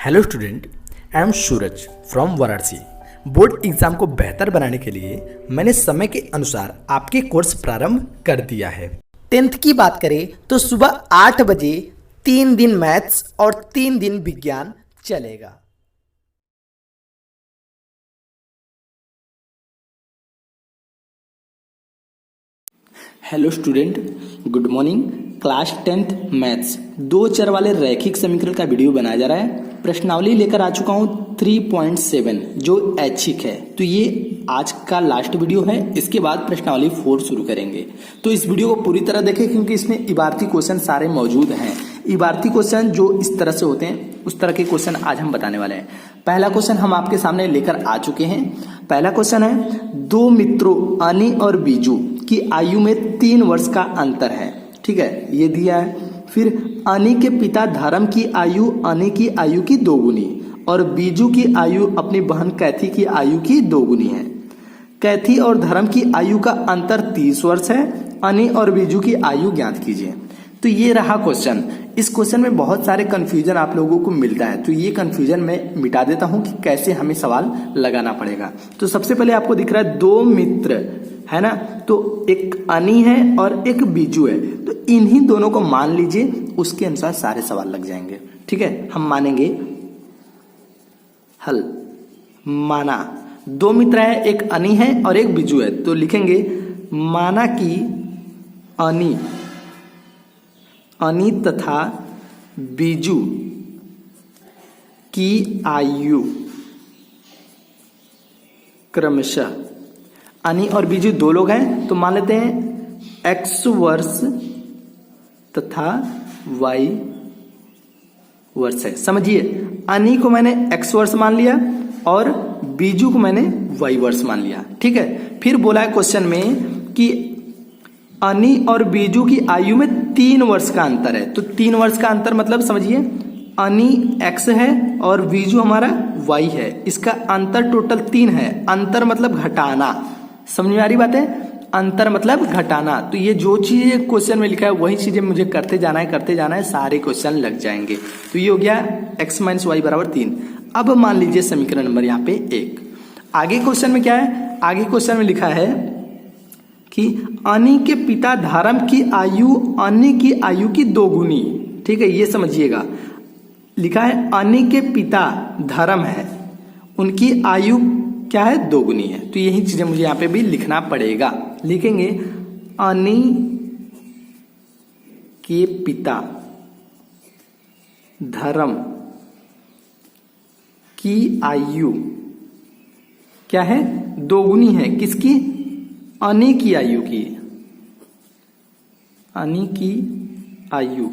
Hello student, I am Suraj from Varanasi. Board exam को बेहतर बनाने के लिए मैंने समय के अनुसार आपके कोर्स प्रारंभ कर दिया है। 10th की बात करें तो सुबह 8 बजे 3 दिन मैथ्स और 3 दिन विज्ञान चलेगा। Hello student, good morning. Class 10th maths 2 चर वाले रैखिक समीकरण का वीडियो बनाया जा रहा है। प्रश्नावली लेकर आ चुका हूँ 3.7 जो ऐच्छिक है। तो ये आज का लास्ट वीडियो है, इसके बाद प्रश्नावली 4 शुरू करेंगे। तो इस वीडियो को पूरी तरह देखें क्योंकि इसमें इबारती क्वेश्चन सारे मौजूद हैं। इबारती क्वेश्चन जो इस तरह से होते हैं उस तरह के क्वेश्चन आज हम बताने वाले हैं। पहला क्वेश्चन हम आपके सामने लेकर आ चुके हैं। पहला क्वेश्चन है, 2 मित्रों अनी और बीजू की आयु में 3 वर्ष का अंतर है। ठीक है, ये दिया है। फिर अनी के पिता धर्म की आयु अनी की आयु की 2 गुनी और बीजू की आयु अपनी बहन कैथी की आयु की 2 गुनी है। कैथी और धर्म की आयु का अंतर 30 वर्ष है। अनी और बीजू की आयु ज्ञात कीजिए। तो ये रहा क्वेश्चन। इस क्वेश्चन में बहुत सारे कंफ्यूजन आप लोगों को मिलता है, तो ये कंफ्यूजन मैं मिटा देता हूं कि कैसे हमें सवाल लगाना पड़ेगा। तो सबसे पहले आपको दिख रहा है 2 मित्र है ना, तो एक अनी है और एक बीजू है, तो इन्हीं दोनों को मान लीजिए, उसके अनुसार सारे सवाल लग जाएंगे। ठीक है, हम मानेंगे हल। माना 2 मित्र है, एक अनी है और एक बीजू है, तो लिखेंगे माना कि अनी तथा बीजू की आयु क्रमशः, अनी और बीजू 2 लोग हैं तो मान लेते हैं x वर्ष तथा y वर्ष है। समझिए, अनी को मैंने x वर्ष मान लिया और बीजू को मैंने y वर्ष मान लिया। ठीक है, फिर बोला है क्वेश्चन में कि अनी और बीजू की आयु में 3 वर्ष का अंतर है। तो 3 वर्ष का अंतर मतलब समझिए, अनी x है और बीजू हमारा y है, इसका अंतर टोटल 3 है। अंतर मतलब घटाना, समझ में आ रही बात है? अंतर मतलब घटाना। तो ये जो चीजें क्वेश्चन में लिखा है वही चीजें मुझे करते जाना है, सारे क्वेश्चन लग जाएंगे। तो ये हो गया x - y = 3। अब मान लीजिए समीकरण नंबर यहाँ पे 1। आगे क्वेश्चन में क्या है? आगे क्वेश्चन में लिखा है कि अनी के पिता धर्म की आयु अनी की आयु की 2 गुनी। ठीक है, ये समझिएगा। लिखा है अनी के पिता धर्म है, उनकी आयु क्या है? 2 गुनी है। तो यही चीजें मुझे यहाँ पे भी लिखना पड़ेगा। लिखेंगे अनी के पिता धर्म की आयु क्या है? 2 गुनी है। किसकी? अनी की आयु की। अनी की आयु।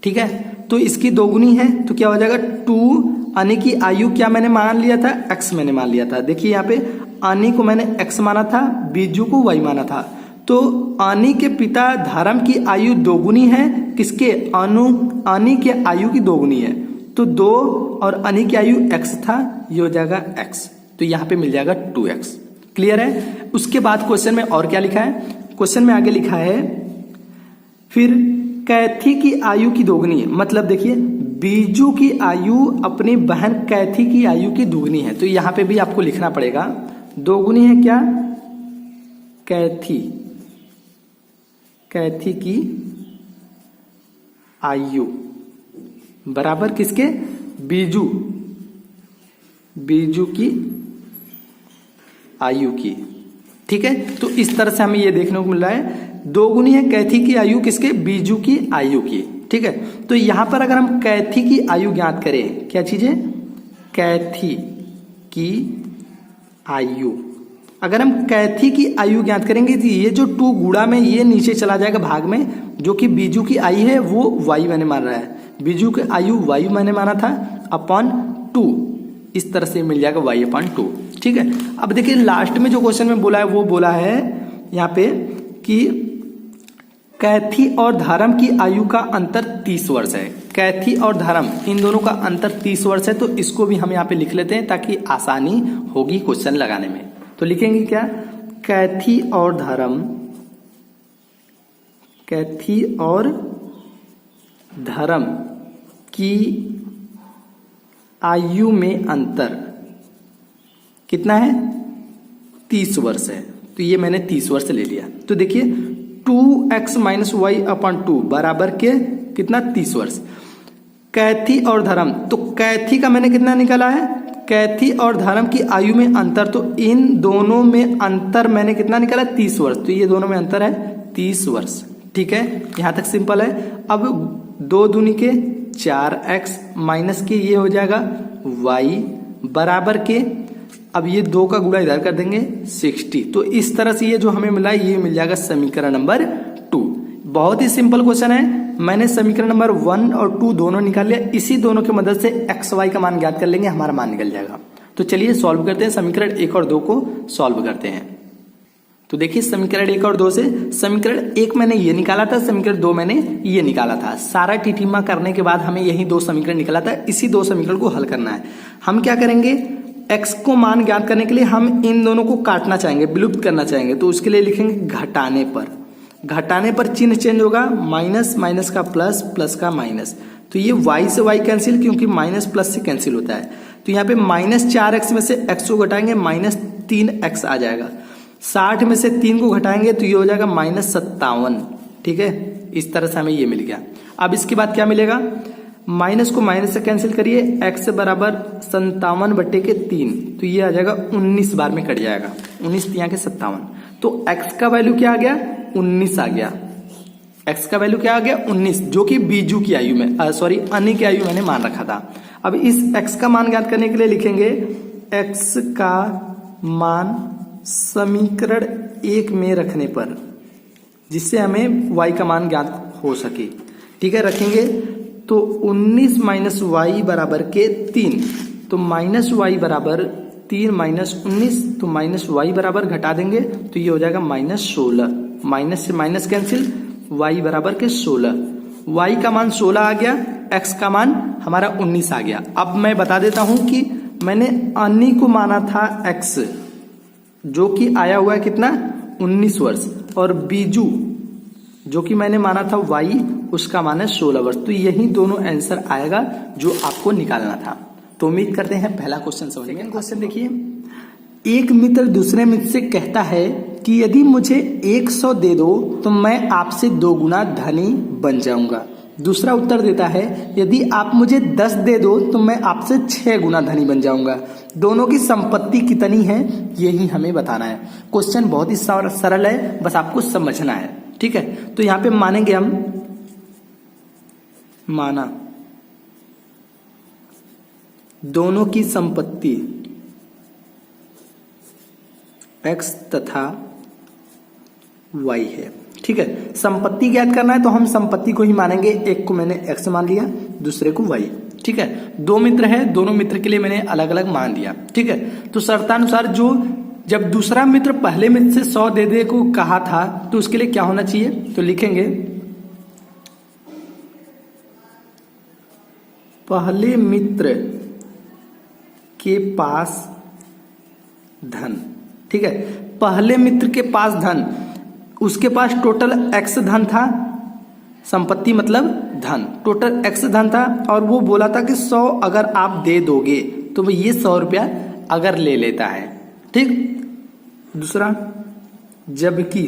ठीक है, तो इसकी 2 गुनी है तो क्या हो जाएगा? 2। अनी की आयु क्या मैंने मान लिया था? x मैंने मान लिया था। देखिए यहाँ पे अनी को मैंने x माना था, बीजू को y माना था। तो अनी के पिता धर्म की आयु 2 गुनी है। किसके? अनी के आयु की 2 गुनी है। तो 2 और अनी की आयु x था, ये हो जाएगा x। तो यहाँ पे मिल जाएगा 2x। क्लियर है? उसके बाद क्वेश्चन में और क्या लिखा है? क्वेश्चन में आगे लिखा है फिर कैथी की आयु की 2 गुनी है। मतलब देखिए, बीजू की आयु अपनी बहन कैथी की आयु की 2 गुनी है। तो यहाँ पे भी आपको लिखना पड़ेगा 2 गुनी है क्या? कैथी की आयु बराबर किसके? बीजू की आयु की। ठीक है, तो इस तरह से हमें ये देखने को मिल रहा है 2 गुनी है कैथी की आयु किसके? बीजू की आयु की। ठीक है, तो यहां पर अगर हम कैथी की आयु ज्ञात करें, क्या चीज है? कैथी की आयु। अगर हम कैथी की आयु ज्ञात करेंगे तो ये जो 2 गुणा में ये नीचे चला जाएगा भाग में, जो कि बीजू की आयु है वो y मैंने मान रहा है, बीजू की आयु y मैंने माना था अपॉन 2। इस तरह से मिल जाएगा y/2। ठीक है, अब देखिए लास्ट में जो क्वेश्चन में बोला है वो बोला है यहाँ पे कि कैथी और धर्म की आयु का अंतर 30 वर्ष है। कैथी और धर्म इन दोनों का अंतर 30 वर्ष है, तो इसको भी हम यहाँ पे लिख लेते हैं ताकि आसानी होगी क्वेश्चन लगाने में। तो लिखेंगे क्या? कैथी और धर्म की आयु में अंतर कितना है? 30 वर्ष है। तो ये मैंने 30 वर्ष ले लिया। तो देखिए 2x माइनस वाई अपॉन 2 बराबर के कितना? 30 वर्ष। कैथी और धर्म, तो कैथी का मैंने कितना निकाला है? कैथी और धर्म की आयु में अंतर, तो इन दोनों में अंतर मैंने कितना निकाला? 30 वर्ष। तो ये दोनों में अंतर है 30 वर्ष। ठीक है, यहां तक सिंपल है। अब 2 दूनी के 4x माइनस के ये हो जाएगा y बराबर के, अब ये 2 का गुणा इधर कर देंगे 60। तो इस तरह से ये जो हमें मिला ये मिल जाएगा समीकरण नंबर 2। बहुत ही सिंपल क्वेश्चन है। मैंने समीकरण नंबर 1 और 2 दोनों निकाल लिया। इसी दोनों की मदद से एक्स वाई का मान ज्ञात कर लेंगे, हमारा मान निकल जाएगा। तो चलिए सॉल्व करते हैं। समीकरण 1 और 2 को सॉल्व करते हैं। तो देखिए समीकरण 1 और 2 से, समीकरण 1 मैंने ये निकाला था, समीकरण 2 मैंने ये निकाला था। सारा टिटिमा करने के बाद हमें यही 2 समीकरण निकाला था। इसी 2 समीकरण को हल करना है। हम क्या करेंगे? x को मान ज्ञात करने के लिए हम इन दोनों को काटना चाहेंगे, विलुप्त करना चाहेंगे। तो उसके लिए लिखेंगे घटाने पर। घटाने पर चिन्ह चेंज होगा, माइनस माइनस का प्लस, प्लस का माइनस। तो ये y से y कैंसिल, क्योंकि माइनस प्लस से कैंसिल होता है। तो यहाँ पे -4x में से x को घटाएंगे, -3x आ जाएगा। 60 में से 3 को घटाएंगे तो ये हो जाएगा -57। ठीक है, इस तरह से हमें ये मिल गया। अब इसके बाद क्या मिलेगा? माइनस को माइनस से कैंसिल करिए, x बराबर 57/3, तो ये आ जाएगा 19 बार में कट जाएगा। 19 3 के 57। तो x का वैल्यू क्या आ गया? 19 आ गया। x का वैल्यू क्या आ गया? 19, जो कि बीजू की आयु में अन्य की आयु मैंने मान रखा था। अब इस x का मान ज्ञात करने के लिए लिखेंगे x का मान समीकरण 1 में रखने पर, जिससे हमें y का मान ज्ञात हो सके। ठीक है, रखेंगे तो 19 माइनस वाई बराबर के 3, तो माइनस वाई बराबर 3 माइनस 19, तो माइनस वाई बराबर घटा देंगे तो ये हो जाएगा -16। माइनस से माइनस कैंसिल, y बराबर के 16। y का मान 16 आ गया, x का मान हमारा 19 आ गया। अब मैं बता देता हूं कि मैंने अन्य को माना था x, जो कि आया हुआ है कितना? 19 वर्ष, और बीजू जो कि मैंने माना था y, उसका मान है 16 वर्ष। तो यही दोनों आंसर आएगा जो आपको निकालना था। तो उम्मीद करते हैं पहला क्वेश्चन समझ गए। क्वेश्चन देखिए, एक मित्र दूसरे मित्र से कहता है कि यदि मुझे 100 दे दो तो मैं आपसे 2 गुना धनी बन जाऊंगा। दूसरा उत्तर देता है यदि आप मुझे 10 दे दो तो मैं आपसे 6 गुना धनी बन जाऊंगा। दोनों की संपत्ति कितनी है यही हमें बताना है। क्वेश्चन बहुत ही सरल है, बस आपको समझना है। ठीक है, तो यहां पे मानेंगे हम, माना दोनों की संपत्ति x तथा y है। ठीक है, संपत्ति ज्ञात करना है तो हम संपत्ति को ही मानेंगे। एक को मैंने x मान लिया, दूसरे को y। ठीक है, 2 मित्र है, दोनों मित्र के लिए मैंने अलग अलग मान लिया। ठीक है, तो शर्तानुसार जो जब दूसरा मित्र पहले मित्र से 100 दे दे को कहा था तो उसके लिए क्या होना चाहिए? तो लिखेंगे पहले मित्र के पास धन। ठीक है, पहले मित्र के पास धन, उसके पास टोटल x धन था, संपत्ति मतलब धन, टोटल x धन था, और वो बोला था कि 100 अगर आप दे दोगे तो वो ये 100 रुपया अगर ले लेता है। ठीक, दूसरा, जबकि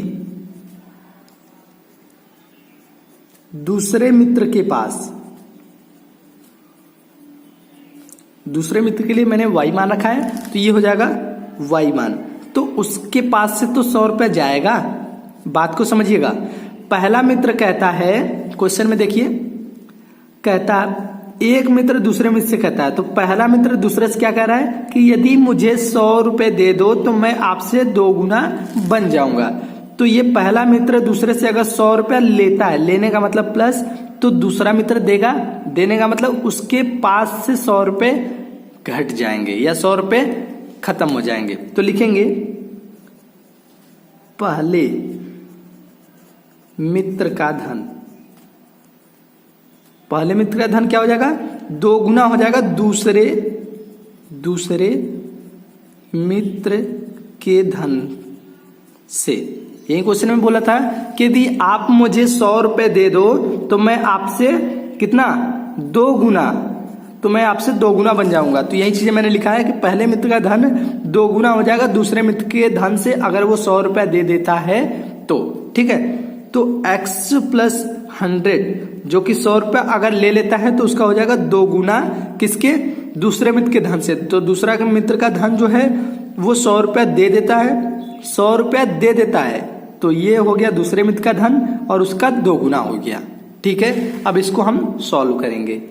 दूसरे मित्र के पास, दूसरे मित्र के लिए मैंने y मान रखा है तो ये हो जाएगा y मान, तो उसके पास से तो 100 रुपया जाएगा। बात को समझिएगा। पहला मित्र कहता है, क्वेश्चन में देखिए, कहता एक मित्र दूसरे मित्र से कहता है, तो पहला मित्र दूसरे से क्या कह रहा है कि यदि मुझे 100 रुपए दे दो तो मैं आपसे 2 गुना बन जाऊंगा। तो ये पहला मित्र दूसरे से अगर 100 रुपया लेता है, लेने का मतलब प्लस, तो दूसरा मित्र देगा, देने का मतलब उसके पास से 100 रुपए घट जाएंगे या 100 रुपए खत्म हो जाएंगे। तो लिखेंगे पहले मित्र का धन, पहले मित्र का धन क्या हो जाएगा? 2 गुना हो जाएगा दूसरे मित्र के धन से। यही क्वेश्चन में बोला था कि यदि आप मुझे 100 रुपए दे दो तो मैं आपसे कितना? 2 गुना, तो मैं आपसे 2 गुना बन जाऊंगा। तो यही चीजें मैंने लिखा है कि पहले मित्र का धन 2 गुना हो जाएगा दूसरे मित्र के धन से, अगर वो 100 रुपया दे देता है तो, ठीक है। तो x प्लस 100 जो कि 100 रुपया अगर ले लेता है तो उसका हो जाएगा 2 गुना किसके, दूसरे मित्र के धन से। तो दूसरा मित्र का धन जो है वो 100 रुपया दे देता है, 100 रुपया दे देता है, तो ये हो गया दूसरे मित्र का धन और उसका 2 गुना हो गया, ठीक है। अब इसको हम सॉल्व करेंगे।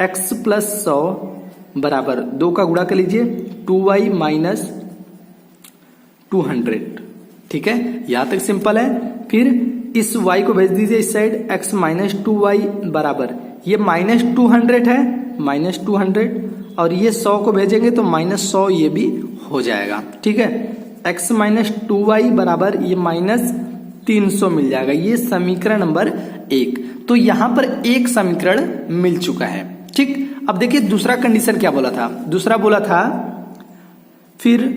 x प्लस 100 बराबर 2 का गुणा कर लीजिए 2y माइनस 200, ठीक है, यहां तक सिंपल है। फिर इस y को भेज दीजिए इस साइड, x माइनस 2y बराबर ये माइनस 200 है, माइनस 200, और ये 100 को भेजेंगे तो माइनस 100 ये भी हो जाएगा, ठीक है। x माइनस 2y बराबर ये माइनस 300 मिल जाएगा। ये समीकरण नंबर 1। तो यहां पर एक समीकरण मिल चुका है, ठीक। अब देखिए दूसरा कंडीशन क्या बोला था, दूसरा बोला था, फिर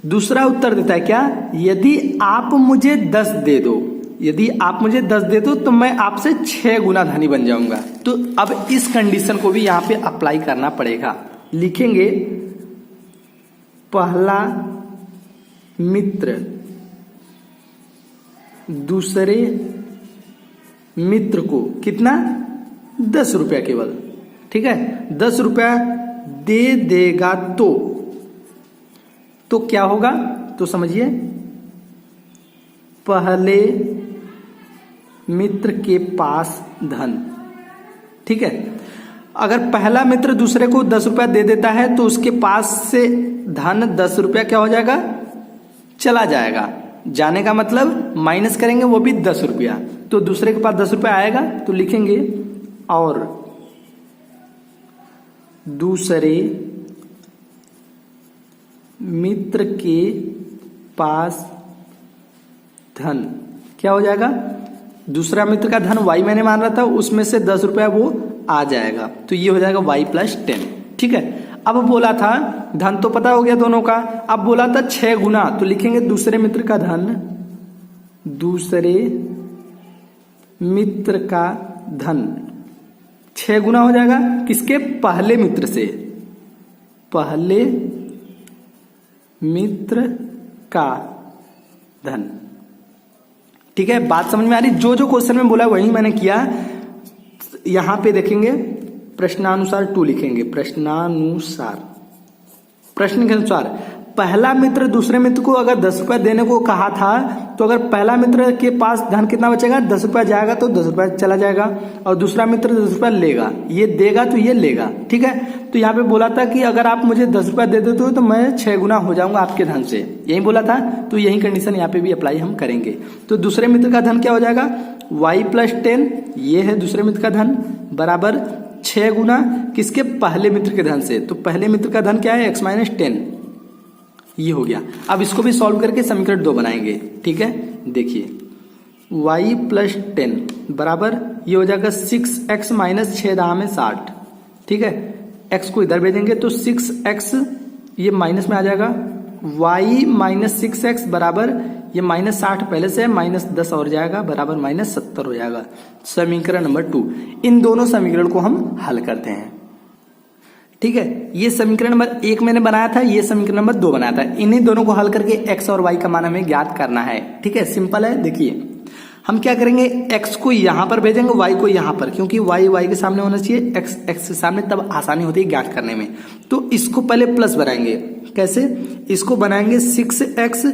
दूसरा उत्तर देता है क्या, यदि आप मुझे 10 दे दो, यदि आप मुझे 10 दे दो तो मैं आपसे 6 गुना धनी बन जाऊंगा। तो अब इस कंडीशन को भी यहां पे अप्लाई करना पड़ेगा। लिखेंगे पहला मित्र दूसरे मित्र को कितना, 10 रुपया केवल, ठीक है, 10 रुपया दे देगा तो क्या होगा, तो समझिए पहले मित्र के पास धन, ठीक है। अगर पहला मित्र दूसरे को 10 रुपया दे देता है तो उसके पास से धन 10 रुपया क्या हो जाएगा, चला जाएगा। जाने का मतलब माइनस करेंगे वो भी 10 रुपया, तो दूसरे के पास 10 रुपया आएगा। तो लिखेंगे और दूसरे मित्र के पास धन क्या हो जाएगा, दूसरा मित्र का धन y मैंने मान रहा था, उसमें से 10 रुपया वो आ जाएगा, तो ये हो जाएगा y प्लस 10, ठीक है। अब बोला था धन तो पता हो गया दोनों का, अब बोला था 6 गुना, तो लिखेंगे दूसरे मित्र का धन, दूसरे मित्र का धन 6 गुना हो जाएगा किसके, पहले मित्र से, पहले मित्र का धन, ठीक है। बात समझ में आ रही, जो जो क्वेश्चन में बोला वही मैंने किया। यहां पे देखेंगे प्रश्नानुसार 2 लिखेंगे, प्रश्नानुसार, प्रश्न के अनुसार पहला मित्र दूसरे मित्र को अगर 10 रुपया देने को कहा था, तो अगर पहला मित्र के पास धन कितना बचेगा, 10 रुपया जाएगा तो 10 रुपया चला जाएगा, और दूसरा मित्र 10 रुपया लेगा, ये देगा तो ये लेगा, ठीक है। तो यहाँ पे बोला था कि अगर आप मुझे 10 रुपया दे देते हो तो मैं 6 गुना हो जाऊंगा आपके धन से, यही बोला था। तो यही कंडीशन यहाँ पे भी अप्लाई हम करेंगे। तो दूसरे मित्र का धन क्या हो जाएगा, y प्लस 10, ये है दूसरे मित्र का धन, बराबर 6 गुना किसके, पहले मित्र के धन से। तो पहले मित्र का धन क्या है, x माइनस 10, ये हो गया। अब इसको भी सॉल्व करके समीकरण 2 बनाएंगे, ठीक है। देखिए y प्लस 10 बराबर ये हो जाएगा 6x माइनस 6 दाम में 60, ठीक है। x को इधर भेजेंगे तो 6x ये माइनस में आ जाएगा, y माइनस 6x बराबर ये माइनस 60 पहले से है, माइनस 10 और जाएगा, बराबर माइनस 70 हो जाएगा। समीकरण नंबर 2। इन दोनों समीकरण को हम हल करते हैं, ठीक है। ये समीकरण नंबर 1 मैंने बनाया था, ये समीकरण नंबर 2 बनाया था। इन्हीं दोनों को हल करके x और y का मान हमें ज्ञात करना है, ठीक है। सिंपल है। देखिए हम क्या करेंगे, x को यहां पर भेजेंगे, y को यहां पर, क्योंकि y के सामने होना चाहिए, x के सामने, तब आसानी होती है ज्ञात करने में। तो इसको पहले प्लस बनाएंगे, कैसे, इसको बनाएंगे 6x,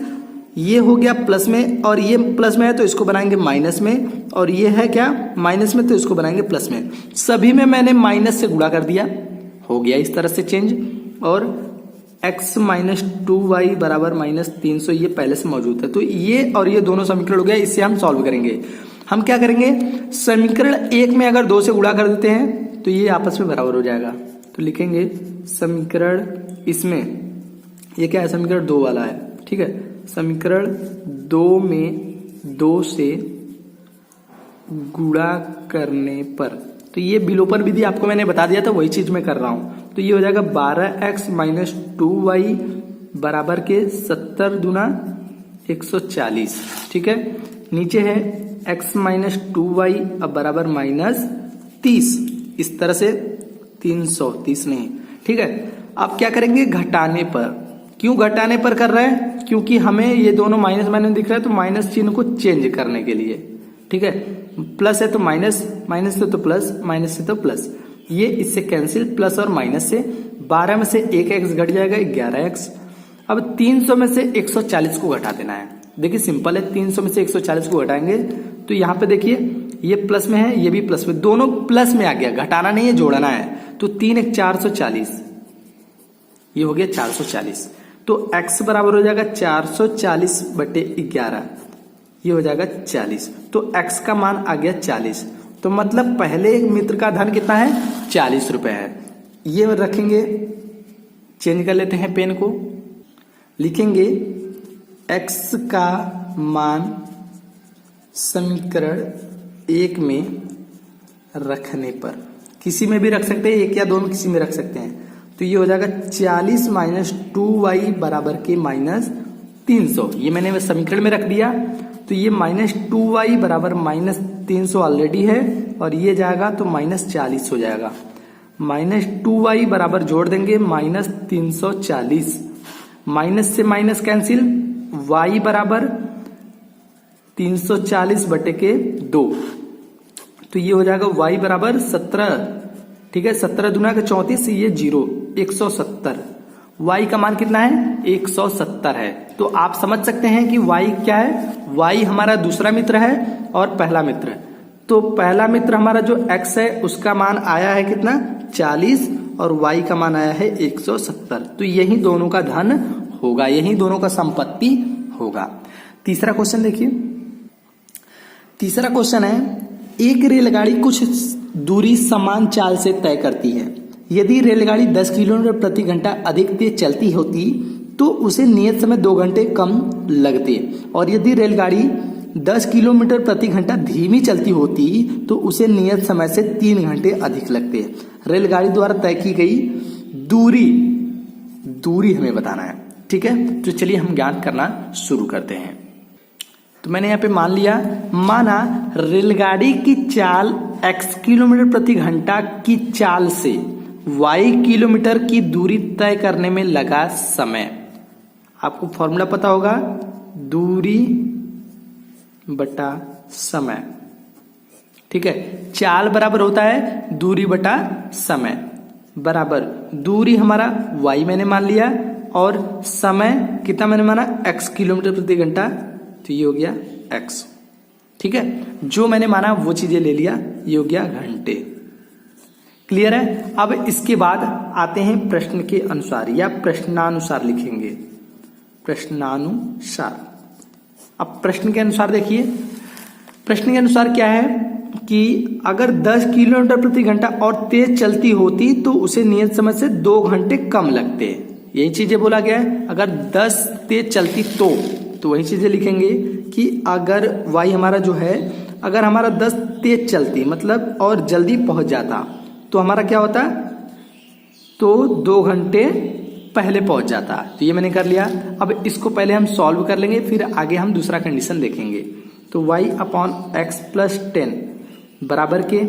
ये हो गया प्लस में, और ये प्लस में है तो इसको बनाएंगे माइनस में, और ये है क्या माइनस में, तो इसको बनाएंगे प्लस में। सभी में मैंने माइनस से गुणा कर दिया, हो गया इस तरह से चेंज, और x माइनस 2y बराबर माइनस 300 ये पहले से मौजूद है। तो ये और ये दोनों समीकरण हो गया, इससे हम सॉल्व करेंगे। हम क्या करेंगे, समीकरण 1 में अगर 2 से गुणा कर देते हैं तो ये आपस में बराबर हो जाएगा। तो लिखेंगे समीकरण, इसमें ये क्या है, समीकरण 2 वाला है, ठीक है। समीकरण 2 में 2 से गुणा करने पर, तो ये विलोपन विधि आपको मैंने बता दिया था, वही चीज मैं कर रहा हूं। तो ये हो जाएगा 12x माइनस 2y बराबर के 70 दूना 140, ठीक है। नीचे है x माइनस 2y अब बराबर माइनस 30, इस तरह से 330 नहीं, ठीक है। अब क्या करेंगे, घटाने पर। क्यों घटाने पर कर रहे हैं, क्योंकि हमें ये दोनों माइनस माइनस दिख रहा है, तो माइनस चिन्ह को चेंज करने के लिए, ठीक है। प्लस है तो माइनस, माइनस से तो प्लस, माइनस से तो प्लस, ये इससे कैंसिल, प्लस और माइनस से 12 में से एक एक्स घट जाएगा 11x। अब 300 में से 140 को घटा देना है। देखिए सिंपल है, 300 में से 140 को घटाएंगे तो यहाँ पे देखिए ये प्लस में है, ये भी प्लस में, दोनों प्लस में आ गया, घटाना नहीं है जोड़ना है। तो 3 एक 440, ये हो गया 440। तो x बराबर हो जाएगा 440 बटे 11, ये हो जाएगा 40। तो x का मान आ गया 40। तो मतलब पहले मित्र का धन कितना है, 40 रुपए है। ये रखेंगे, चेंज कर लेते हैं पेन को, लिखेंगे x का मान समीकरण 1 में रखने पर, किसी में भी रख सकते हैं, एक या दोनों किसी में रख सकते हैं। तो ये हो जाएगा 40 माइनस 2y बराबर के माइनस 300, ये मैंने समीकरण में रख दिया। तो ये माइनस 2y बराबर माइनस 300 ऑलरेडी है, और ये जाएगा तो माइनस 40 हो जाएगा। माइनस 2y बराबर जोड़ देंगे माइनस 340, माइनस से माइनस कैंसिल, y बराबर 340 बटे के 2, तो ये हो जाएगा y बराबर 17, ठीक है। 17 दूना के 34, ये 0, 170। y का मान कितना है, 170 है। तो आप समझ सकते हैं कि y क्या है, y हमारा दूसरा मित्र है और पहला मित्र। तो पहला मित्र हमारा जो x है उसका मान आया है कितना, 40, और y का मान आया है 170। तो यही दोनों का धन होगा, यही दोनों का संपत्ति होगा। तीसरा क्वेश्चन देखिए, तीसरा क्वेश्चन है, एक रेलगाड़ी कुछ दूरी समान चाल से तय करती है। यदि रेलगाड़ी 10 किलोमीटर प्रति घंटा अधिक तेज चलती होती तो उसे नियत समय 2 घंटे कम लगते, और यदि रेलगाड़ी 10 किलोमीटर प्रति घंटा धीमी चलती होती तो उसे नियत समय से 3 घंटे अधिक लगते। रेलगाड़ी द्वारा तय की गई दूरी हमें बताना है, ठीक है। तो चलिए हम ज्ञात करना शुरू करते हैं। तो मैंने यहाँ पे मान लिया, माना रेलगाड़ी की चाल x किलोमीटर प्रति घंटा की चाल से y किलोमीटर की दूरी तय करने में लगा समय। आपको फॉर्मूला पता होगा, दूरी बटा समय, ठीक है। चाल बराबर होता है दूरी बटा समय, बराबर दूरी हमारा y मैंने मान लिया, और समय कितना मैंने माना, x किलोमीटर प्रति घंटा, तो ये हो गया x, ठीक है। जो मैंने माना वो चीजें ले लिया, ये हो गया घंटे। क्लियर है। अब इसके बाद आते हैं प्रश्न के अनुसार या प्रश्नानुसार लिखेंगे, प्रश्नानुसार। अब प्रश्न के अनुसार देखिए, प्रश्न के अनुसार क्या है कि अगर 10 किलोमीटर प्रति घंटा और तेज चलती होती तो उसे नियत समय से 2 घंटे कम लगते। यही चीजें बोला गया है। अगर 10 तेज चलती तो वही चीजें लिखेंगे कि अगर y हमारा जो है, अगर हमारा 10 तेज चलती मतलब और जल्दी पहुंच जाता तो हमारा क्या होता, तो 2 घंटे पहले पहुंच जाता। तो ये मैंने कर लिया। अब इसको पहले हम सॉल्व कर लेंगे, फिर आगे हम दूसरा कंडीशन देखेंगे। तो y अपॉन एक्स प्लस 10 बराबर के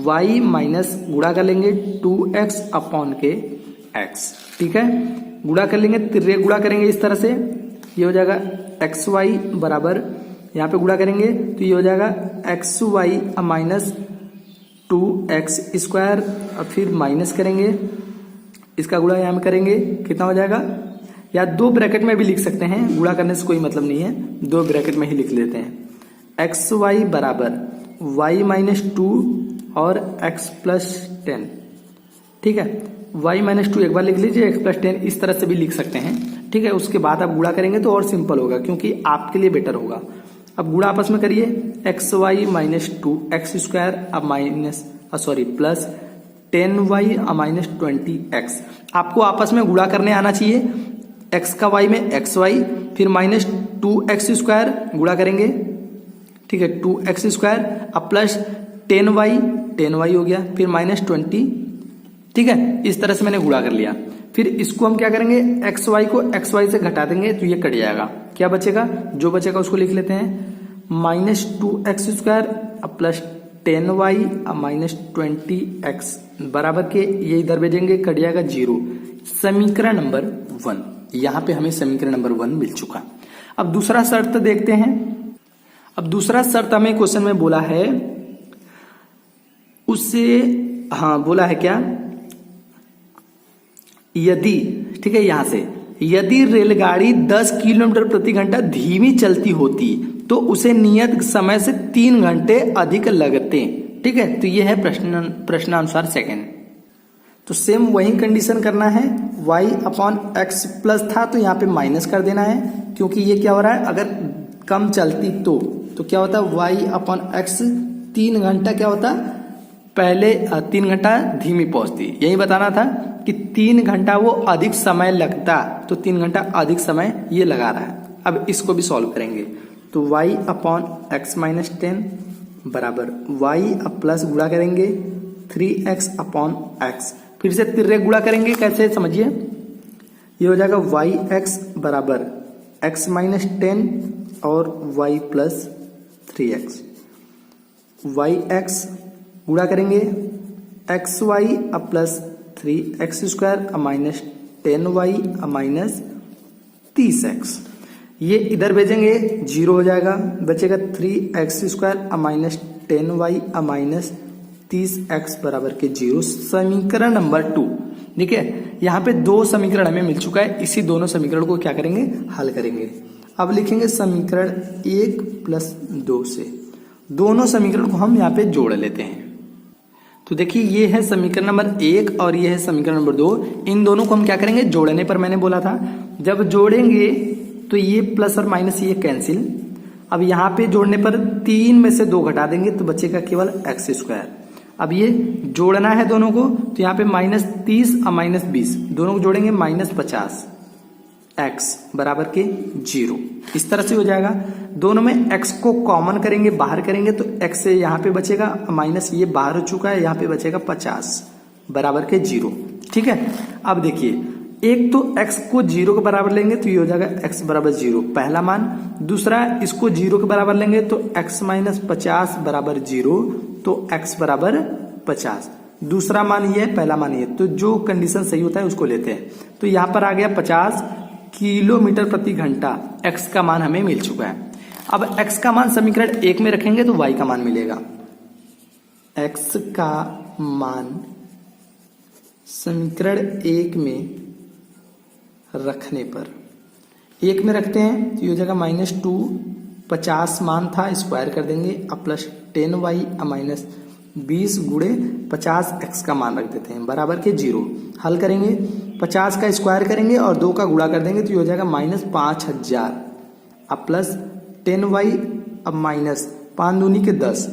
y माइनस गुणा कर लेंगे 2x अपॉन के x, ठीक है। गुणा कर लेंगे, तिर्रे गुणा करेंगे इस तरह से, ये हो जाएगा एक्स वाई बराबर, यहाँ पे गुणा करेंगे तो ये हो जाएगा x Y minus 2x square, और फिर माइनस करेंगे, इसका गुणा यहाँ में करेंगे, कितना हो जाएगा, या 2 ब्रैकेट में भी लिख सकते हैं, गुणा करने से कोई मतलब नहीं है, 2 ब्रैकेट में ही लिख लेते हैं। एक्स वाई बराबर y माइनस 2 और x प्लस 10, ठीक है। y माइनस 2 एक बार लिख लीजिए, x प्लस 10 इस तरह से भी लिख सकते हैं, ठीक है। उसके बाद आप गुणा करेंगे तो और सिंपल होगा, क्योंकि आपके लिए बेटर होगा। अब गुणा आपस में करिए, X Y minus 2x square अब minus plus 10y minus 20x। आपको आपस में गुणा करने आना चाहिए, x का y में एक्स वाई, फिर माइनस 2x स्क्वायर गुणा करेंगे, ठीक है, 2x स्क्वायर अब प्लस 10y हो गया, फिर माइनस 20, ठीक है। इस तरह से मैंने गुणा कर लिया। फिर इसको हम क्या करेंगे, एक्स वाई को एक्स वाई से घटा देंगे तो ये कट जाएगा। क्या बचेगा, जो बचेगा उसको लिख लेते हैं, माइनस 2x स्क्वायर अब प्लस 10y माइनस 20x बराबर के ये इधर भेजेंगे, कट जाएगा 0। समीकरण नंबर 1, यहां पे हमें समीकरण नंबर 1 मिल चुका। अब दूसरा शर्त देखते हैं। अब दूसरा शर्त हमें क्वेश्चन में बोला है, उससे बोला है क्या, यदि, ठीक है, यहां से यदि रेलगाड़ी 10 किलोमीटर प्रति घंटा धीमी चलती होती तो उसे नियत समय से 3 घंटे अधिक लगते। ठीक है, तो यह है प्रश्नानुसार सेकंड। तो सेम वही कंडीशन करना है, y अपॉन एक्स प्लस था तो यहाँ पे माइनस कर देना है, क्योंकि ये क्या हो रहा है, अगर कम चलती तो क्या होता है, y अपॉन एक्स 3 घंटा क्या होता, पहले 3 घंटा धीमी पहुंचती, यही बताना था कि 3 घंटा वो अधिक समय लगता, तो 3 घंटा अधिक समय ये लगा रहा है। अब इसको भी सॉल्व करेंगे, तो y अपॉन एक्स माइनस 10 बराबर y अब प्लस गुणा करेंगे 3x अपॉन एक्स, फिर से तिर्रे गुणा करेंगे, कैसे समझिए, ये हो जाएगा yx बराबर x माइनस 10 और y प्लस 3x, yx गुणा करेंगे xy अब plus 3x square minus 10y minus 30x, ये इधर भेजेंगे 0 हो जाएगा, बचेगा 3x square minus 10y minus 30x बराबर के 0। समीकरण नंबर 2, ठीक है, यहाँ पे 2 समीकरण हमें मिल चुका है, इसी दोनों समीकरण को क्या करेंगे, हल करेंगे। अब लिखेंगे समीकरण 1 प्लस 2 से दोनों समीकरण को हम यहाँ पे जोड़ लेते हैं। तो देखिए ये है समीकरण नंबर 1 और ये है समीकरण नंबर 2, इन दोनों को हम क्या करेंगे, जोड़ने पर मैंने बोला था, जब जोड़ेंगे तो ये प्लस और माइनस ये कैंसिल। अब यहाँ पे जोड़ने पर 3 में से 2 घटा देंगे तो बचेगा केवल एक्स स्क्वायर। अब ये जोड़ना है दोनों को, तो यहाँ पे माइनस 30 और माइनस 20 दोनों को जोड़ेंगे माइनस 50 एक्स बराबर के 0, इस तरह से हो जाएगा। दोनों में x को कॉमन करेंगे, बाहर करेंगे तो x से यहाँ पे बचेगा माइनस, ये बाहर हो चुका है, यहाँ पे बचेगा 50 बराबर के 0। ठीक है, अब देखिए एक तो x को 0 के बराबर लेंगे तो ये हो जाएगा x बराबर 0 पहला मान, दूसरा इसको 0 के बराबर लेंगे तो x माइनस 50 बराबर 0, तो x बराबर 50, दूसरा मान ये है, पहला मान ये, तो जो कंडीशन सही होता है उसको लेते हैं। तो यहाँ पर आ गया 50 किलोमीटर प्रति घंटा, x का मान हमें मिल चुका है। अब x का मान समीकरण 1 में रखेंगे तो y का मान मिलेगा, x का मान समीकरण 1 में रखने पर 1 में रखते हैं तो ये हो जाएगा -2, 50 मान था स्क्वायर कर देंगे, अब प्लस 10y माइनस 20 गुणे 50 x का मान रख देते हैं बराबर के 0। हल करेंगे, 50 का स्क्वायर करेंगे और 2 का गुणा कर देंगे तो ये हो जाएगा -5000, अब प्लस 10y अब माइनस 5 दूनी के 10,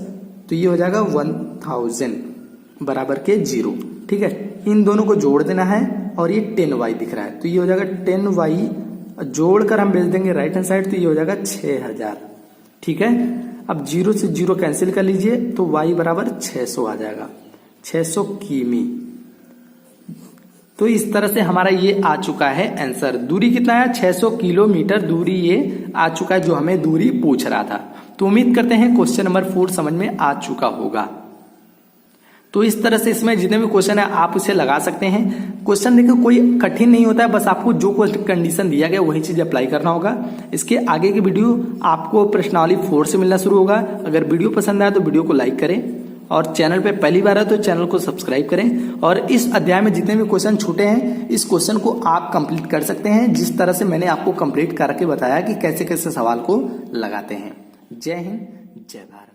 तो ये हो जाएगा 1000 बराबर के 0। ठीक है, इन दोनों को जोड़ देना है और ये 10y दिख रहा है, तो ये हो जाएगा 10y जोड़कर हम भेज देंगे राइट हैंड साइड, तो ये हो जाएगा 6000। ठीक है, अब 0 से 0 कैंसिल कर लीजिए तो y बराबर 600 आ जाएगा, 600 किमी। तो इस तरह से हमारा ये आ चुका है आंसर। दूरी कितना है, 600 किलोमीटर दूरी ये आ चुका है जो हमें दूरी पूछ रहा था। तो उम्मीद करते हैं क्वेश्चन नंबर 4 समझ में आ चुका होगा। तो इस तरह से इसमें जितने भी क्वेश्चन है आप उसे लगा सकते हैं। क्वेश्चन देखो कोई कठिन नहीं होता है, बस आपको जो कंडीशन दिया गया वही चीज अप्लाई करना होगा। इसके आगे की वीडियो आपको प्रश्नावली 4 से मिलना शुरू होगा। अगर वीडियो पसंद आए तो वीडियो को लाइक करें और चैनल पे पहली बार है तो चैनल को सब्सक्राइब करें। और इस अध्याय में जितने भी क्वेश्चन छूटे हैं इस क्वेश्चन को आप कंप्लीट कर सकते हैं, जिस तरह से मैंने आपको कंप्लीट करके बताया कि कैसे कैसे सवाल को लगाते हैं। जय हिंद, जय भारत।